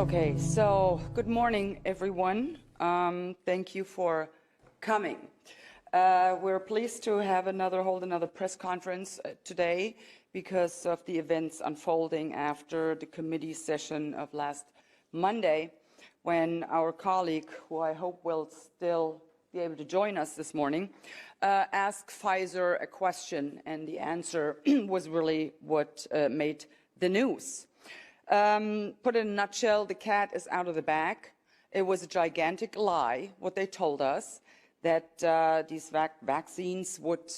Okay, so good morning, everyone. Thank you for coming. We're pleased to hold another press conference today because of the events unfolding after the committee session of last Monday, when our colleague, who I hope will still be able to join us this morning, asked Pfizer a question, and the answer was really what made the news. Put in a nutshell, the cat is out of the bag. It was a gigantic lie, what they told us, that these vaccines would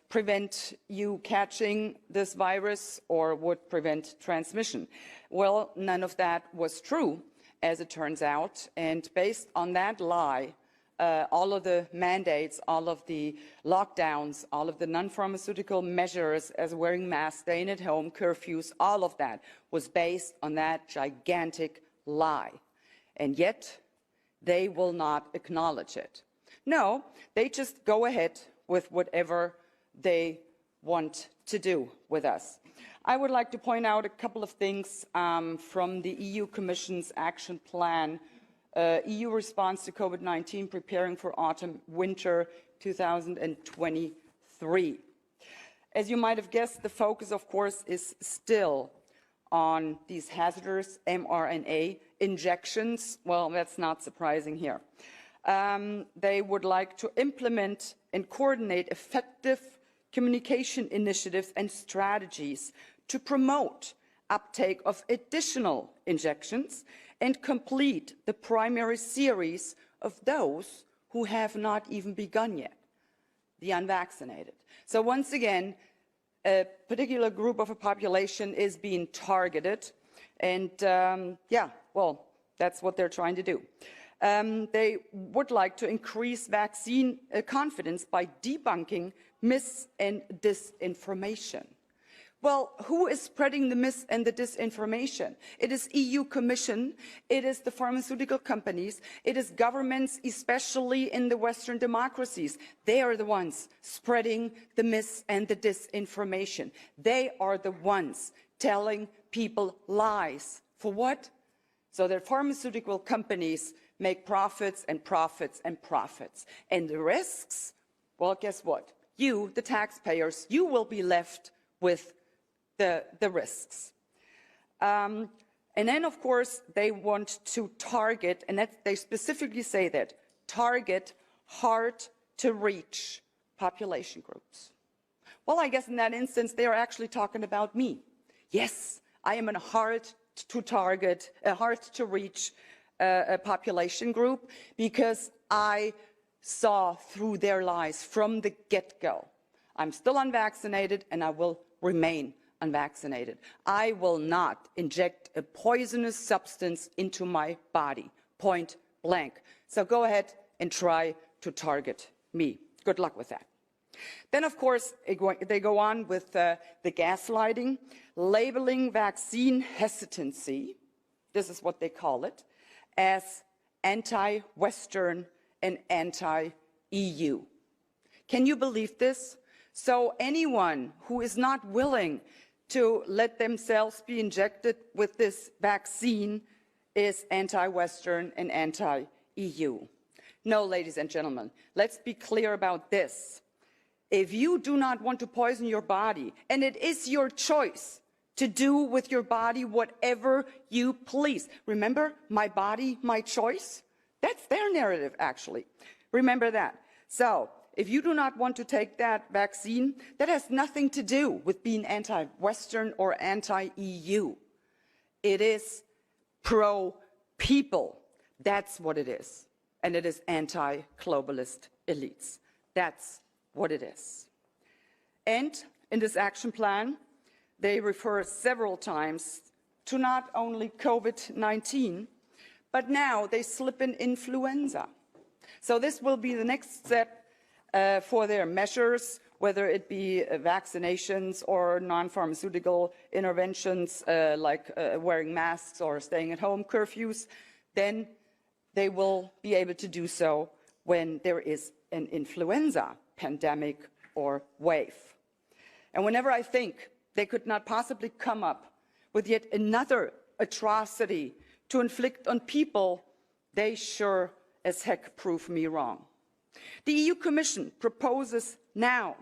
prevent you catching this virus or would prevent transmission. Well, none of that was true, as it turns out. And based on that lie, all of the mandates, all of the lockdowns, all of the non-pharmaceutical measures as wearing masks, staying at home, curfews, all of that was based on that gigantic lie. And yet, they will not acknowledge it. No, they just go ahead with whatever they want to do with us. I would like to point out a couple of things from the EU Commission's action plan, EU response to COVID-19, preparing for autumn-winter 2023. As you might have guessed, the focus, of course, is still on these hazardous mRNA injections. Well, that's not surprising here. They would like to implement and coordinate effective communication initiatives and strategies to promote uptake of additional injections and complete the primary series of those who have not even begun yet, the unvaccinated. So once again, a particular group of a population is being targeted, and that's what they're trying to do. They would like to increase vaccine confidence by debunking mis- and disinformation. Well, who is spreading the mis- and the disinformation? It is EU Commission, it is the pharmaceutical companies, it is governments, especially in the Western democracies. They are the ones spreading the mis- and the disinformation. They are the ones telling people lies. For what? So that pharmaceutical companies make profits and profits and profits. And the risks, well, guess what? You, the taxpayers, you will be left with the risks. And then, of course, they want to target, and they specifically say that, target hard-to-reach population groups. Well, I guess in that instance, they are actually talking about me. Yes, I am a hard-to-target, a hard-to-reach a population group, because I saw through their lies from the get-go. I'm still unvaccinated, and I will remain unvaccinated. I will not inject a poisonous substance into my body, point blank. So go ahead and try to target me. Good luck with that. Then, of course, they go on with the gaslighting, labeling vaccine hesitancy, this is what they call it, as anti-Western and anti-EU. Can you believe this? So anyone who is not willing to let themselves be injected with this vaccine is anti-Western and anti-EU. No, ladies and gentlemen, let's be clear about this. If you do not want to poison your body, and it is your choice to do with your body whatever you please. Remember, my body, my choice? That's their narrative, actually. Remember that. So, if you do not want to take that vaccine, that has nothing to do with being anti-Western or anti-EU. It is pro-people. That's what it is. And it is anti-globalist elites. That's what it is. And in this action plan, they refer several times to not only COVID-19, but now they slip in influenza. So this will be the next step for their measures, whether it be vaccinations or non-pharmaceutical interventions like wearing masks or staying at home, curfews. Then they will be able to do so when there is an influenza pandemic or wave. And whenever I think they could not possibly come up with yet another atrocity to inflict on people, they sure as heck prove me wrong. The EU Commission proposes now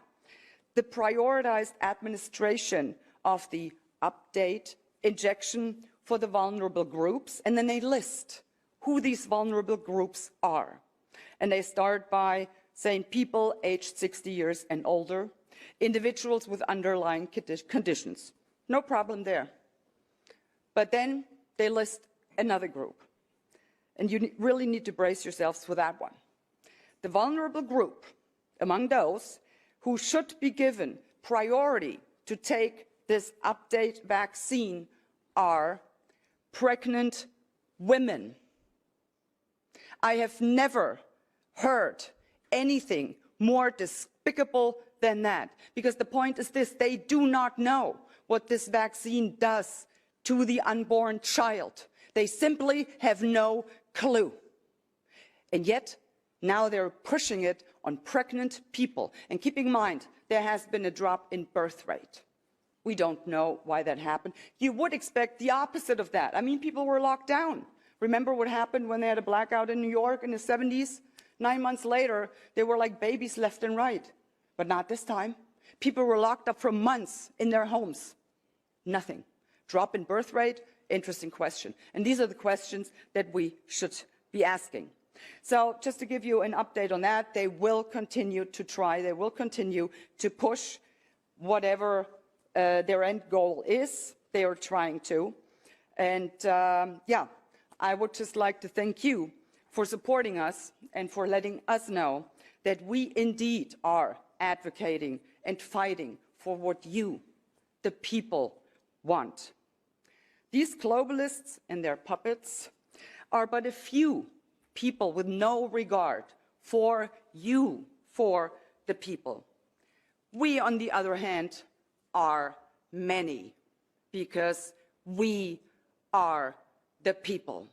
the prioritized administration of the update injection for the vulnerable groups, and then they list who these vulnerable groups are. And they start by saying people aged 60 years and older, individuals with underlying conditions. No problem there. But then they list another group. And you really need to brace yourselves for that one. The vulnerable group among those who should be given priority to take this update vaccine are pregnant women. I have never heard anything more despicable than that, because the point is this: they do not know what this vaccine does to the unborn child. They simply have no clue. And yet, now they're pushing it on pregnant people. And keep in mind, there has been a drop in birth rate. We don't know why that happened. You would expect the opposite of that. I mean, people were locked down. Remember what happened when they had a blackout in New York in the 70s? 9 months later, they were like babies left and right. But not this time. People were locked up for months in their homes. Nothing. Drop in birth rate? Interesting question. And these are the questions that we should be asking. So just to give you an update on that, they will continue to try, they will continue to push whatever their end goal is. They are trying to. And yeah, I would just like to thank you for supporting us and for letting us know that we indeed are advocating and fighting for what you, the people, want. These globalists and their puppets are but a few people with no regard for you, for the people. We, on the other hand, are many, because we are the people.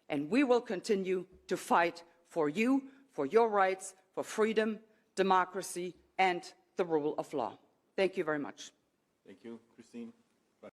And we will continue to fight for you, for your rights, for freedom, democracy, and the rule of law. Thank you very much. Thank you, Christine.